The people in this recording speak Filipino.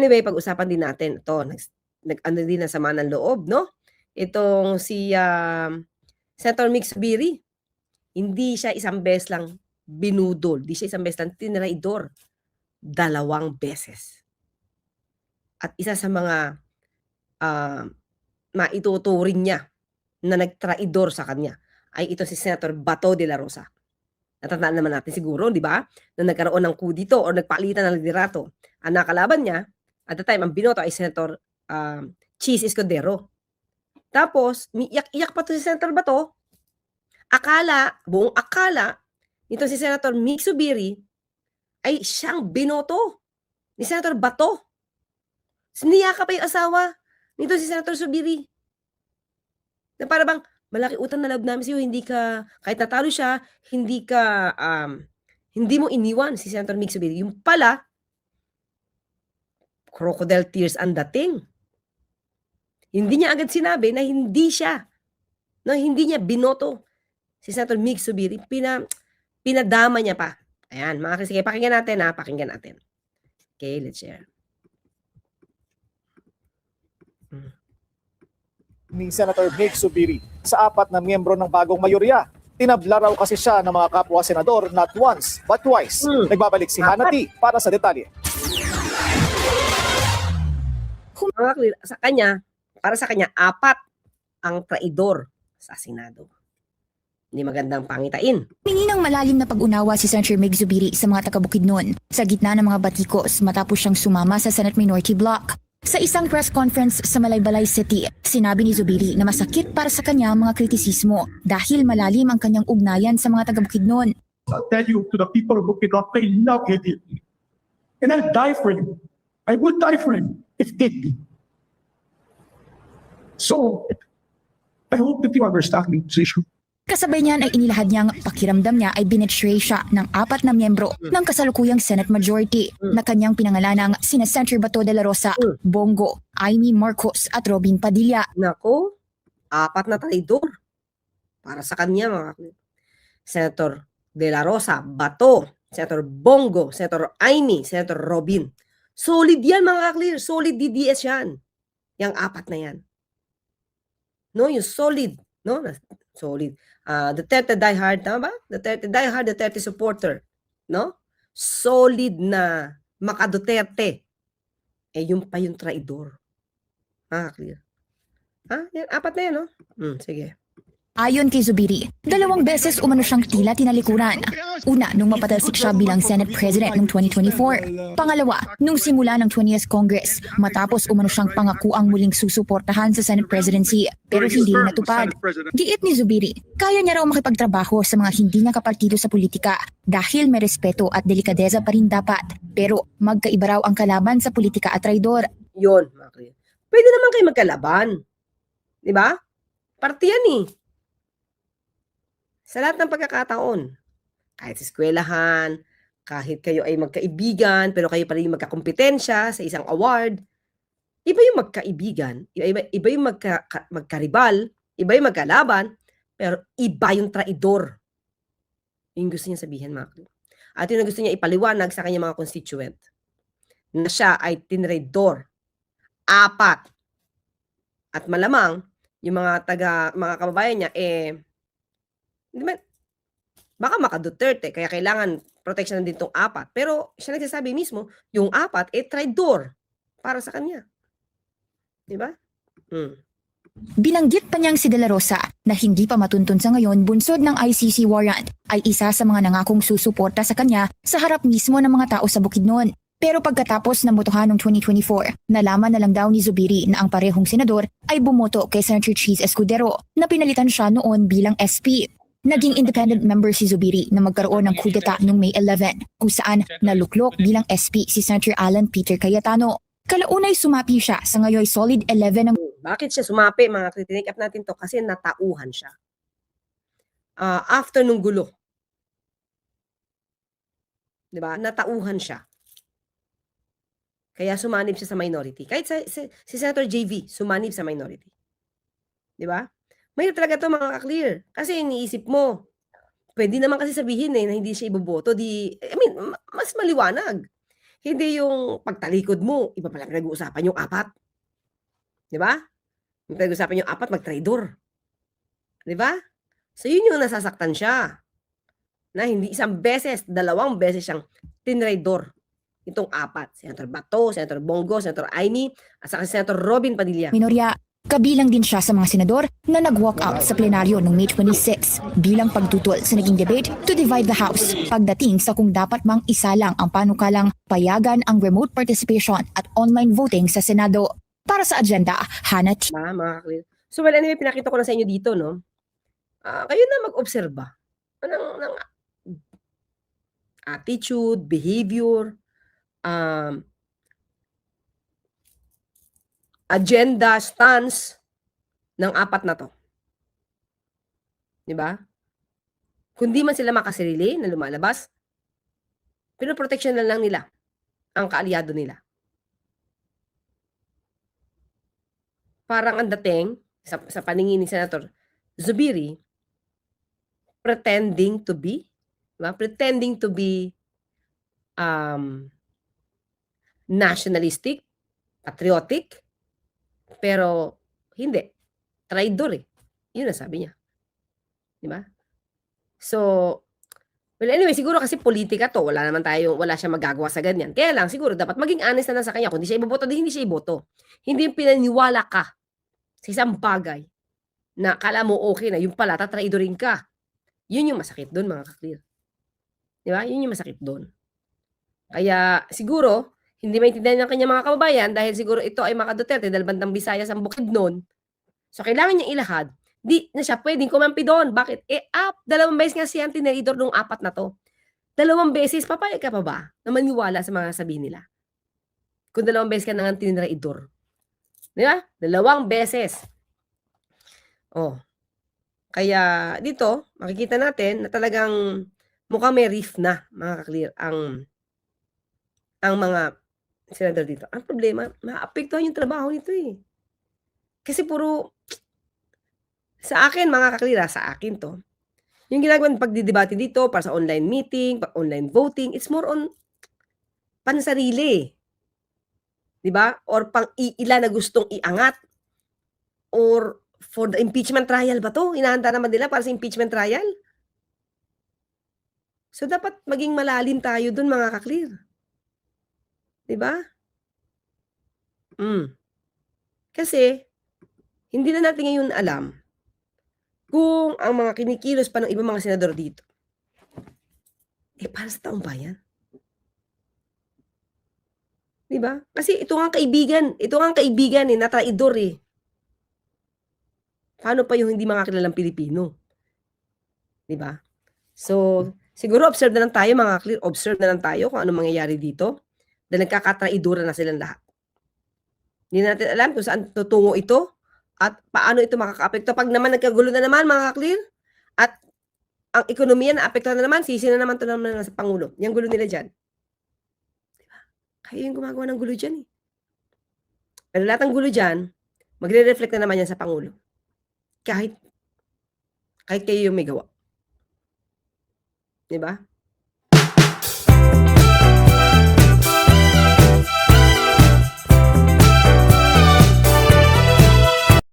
anyway, pag-usapan din natin ito, nag-ano din ng sama ng loob, no? Itong si Senator Mick Zubiri, hindi siya isang beses lang binudol, hindi siya isang beses lang tinraidor, 2 beses. At isa sa mga maituturing niya na nagtraidor sa kanya ay ito si Senator Bato de la Rosa. Natatandaan naman natin siguro, di ba? Na nagkaroon ng coup dito o nagpalitan ng liderato. Ang nakalaban niya, at the time, ang binoto ay Senator Cheese Escudero. Tapos, iyak-iyak pa to si Senator Bato. Buong akala, nito si Senator Mick Zubiri ay siyang binoto ni Senator Bato. Siniyaka pa yung asawa nito si Senator Zubiri. Na para bang, malaki utang na loob namin sa'yo, hindi ka, kahit natalo siya, hindi mo iniwan si Senator Mick Zubiri. Yung pala, crocodile tears ang dating. Hindi niya agad sinabi na hindi niya binoto si Senator Mick Zubiri. Pinadama niya pa. Ayan, mga kasi, pakinggan natin. Okay, let's share. Ni Senator Mick Zubiri sa 4 na miyembro ng bagong mayorya. Tinabla raw kasi siya ng mga kapwa senador not once but twice. Nagbabalik si Hanati para sa detalye. Para sa kanya, 4 ang traidor sa Senado. Hindi magandang pangitain. Humingi ng malalim na pag-unawa si Senator Mick Zubiri sa mga taga-Bukidnon sa gitna ng mga batikos matapos siyang sumama sa Senate Minority Bloc. Sa isang press conference sa Malaybalay City, sinabi ni Zubiri na masakit para sa kanya ang mga kritisismo dahil malalim ang kanyang ugnayan sa mga taga-Bukidnon. I'll tell you to the people of Bukidnon, I love him. And I'll die for him. I would die for him if need be. So, I hope that you understand me this issue. Kasabay niyan ay inilahad niyang pakiramdam niya ay binetray siya ng 4 na miyembro ng kasalukuyang Senate Majority na kanyang pinangalanang sina Senator Bato de la Rosa, Bongo, Amy Marcos at Robin Padilla. Nako, 4 na traidor para sa kanya, mga Senator de la Rosa, Bato, Senator Bongo, Senator Amy, Senator Robin. Solid yan, mga clear. Solid DDS yan. Yang 4 na yan. No, yung solid. No, solid. Duterte diehard, tama ba? Duterte diehard, Duterte supporter. No? Solid na maka-Duterte. Yung pa yung traidor. Clear. Yan, 4 na yan, no? Sige. Ayon kay Zubiri, 2 beses umano siyang tila tinalikuran. Una, nung mapatalsik siya bilang Senate President noong 2024. Pangalawa, nung simula ng 20th Congress, matapos umano siyang pangakuang muling susuportahan sa Senate Presidency, pero hindi rin natupad. Giit ni Zubiri, kaya niya raw makipagtrabaho sa mga hindi niya kapartido sa politika dahil may respeto at delikadeza pa rin dapat. Pero magkaiba raw ang kalaban sa politika at traidor. Yun, pwede naman kayo magkalaban. Diba? Party yan eh. Sa lahat ng pagkakataon, kahit sa eskwelahan, kahit kayo ay magkaibigan, pero kayo pa rin magkakompetensya sa isang award, iba yung magkaibigan, iba yung magkaribal, iba yung magkalaban, pero iba yung traidor. Yung gusto niya sabihin, mga kapatid. At yun ang gusto niya ipaliwanag sa kanyang mga constituent, na siya ay tinraidor. 4. At malamang, yung mga kababayan niya, baka maka-Duterte, kaya kailangan protection din itong 4. Pero siya nagsasabi mismo, yung 4, traidor para sa kanya. Diba? Binanggit pa niyang si De La Rosa na hindi pa matuntun sa ngayon bunsod ng ICC warrant ay isa sa mga nangakong susuporta sa kanya sa harap mismo ng mga tao sa Bukidnon. Pero pagkatapos ng botohan noong 2024, nalaman na lang daw ni Zubiri na ang parehong senador ay bumoto kay Senator Cheese Escudero na pinalitan siya noon bilang SP. Naging independent member si Zubiri na magkaroon ng coup d'etat noong May 11 kung saan naluklok bilang SP si Senator Alan Peter Cayetano. Kalaunay sumapi siya sa ngayon solid 11 ng... Bakit siya sumapi, mga kritik up natin to? Kasi natauhan siya. After nung gulo. Diba? Natauhan siya. Kaya sumanib siya sa minority. Kahit si Senator JV, sumanib sa minority. Diba? May talaga to, mga ka-clear. Kasi iniisip mo, pwede naman kasi sabihin na hindi siya iboboto. Mas maliwanag. Hindi yung pagtalikod mo, iba pala pinag-uusapan yung 4. 'Di ba? Yung pinag-uusapan yung 4 mag-traidor. 'Di ba? So yun yung nasasaktan siya, na hindi isang beses, 2 beses siyang tinraidor. Itong 4, Senator Bato, Senator Bongo, Senator Amy, at saka si Senator Robin Padilla. Minorya. Kabilang din siya sa mga senador na nag-walk out sa plenaryo noong May 26 bilang pagtutol sa naging debate to divide the House pagdating sa kung dapat mang isalang ang panukalang payagan ang remote participation at online voting sa Senado. Para sa agenda, Hana T. Mga kaklir. So well, anyway, pinakita ko na sa inyo dito, no? Kayo na mag-obserba ng attitude, behavior, agenda, stance ng 4 na to. 'Di ba? Kung di man sila makasarili na lumalabas, pinoproteksyon na lang nila ang kaalyado nila. Parang ang dating sa paningin ni Senator Zubiri, pretending to be, 'di ba? Pretending to be nationalistic, patriotic, pero hindi. Traidor eh. Yun ang sabi niya. 'Di ba? So, well anyway, siguro kasi politika to, wala siyang magagawa sa ganyan. Kaya lang, siguro dapat maging honest na lang sa kanya. Kung di siya iboboto, di hindi siya iboto. Hindi yung pinaniwala ka sa isang bagay na kala mo okay na, yung pala, tatraidorin ka. Yun yung masakit doon, mga kaklir. Di ba? Yun yung masakit doon. Kaya, siguro, hindi maintindihan ng kanya mga kababayan dahil siguro ito ay mga Duterte dahil bandang Visayas ang Bukidnon. So, kailangan niya ilahad. Di na siya pwedeng kumampi doon. Bakit? 2 beses nga siyang tinraidor nung 4 na to. 2 beses, papayag ka pa ba na maniwala sa mga sabihin nila? Kung 2 beses ka nang tinraidor. Di ba? 2 beses. Oh. Kaya dito, makikita natin na talagang mukhang may rift na, mga kaklir, ang mga senador dito. Ang problema, maapektuhan yung trabaho nito eh. Kasi puro, sa akin, mga kaklir, sa akin to, yung ginagawa ng pagdidebate dito para sa online meeting, online voting, it's more on pansarili. Di ba? Or pang-iila na gustong iangat. Or for the impeachment trial ba to? Hinahanda naman nila para sa impeachment trial? So, dapat maging malalim tayo dun, mga kaklir. Di ba? Kasi, hindi na natin ngayon alam kung ang mga kinikilos pa ng ibang mga senador dito, para sa taong bayan. Di ba? Kasi ito nga kaibigan na traidor eh. Paano pa yung hindi mga kilalang Pilipino? Di ba? So, siguro observe na lang tayo, mga clear, observe na lang tayo kung ano mangyayari dito. Dahil nagkakatraidura na silang lahat. Hindi natin alam kung saan tutungo ito at paano ito makakaapekto. Pag naman nagkagulo na naman, mga clear, at ang ekonomiya na apektuhan na naman, sisi na naman ito naman sa Pangulo. Yung gulo nila dyan. Diba? Kayo yung gumagawa ng gulo dyan eh. Pero lahat ng gulo dyan, magre-reflect na naman yan sa Pangulo. Kahit kayo yung may gawa. Diba?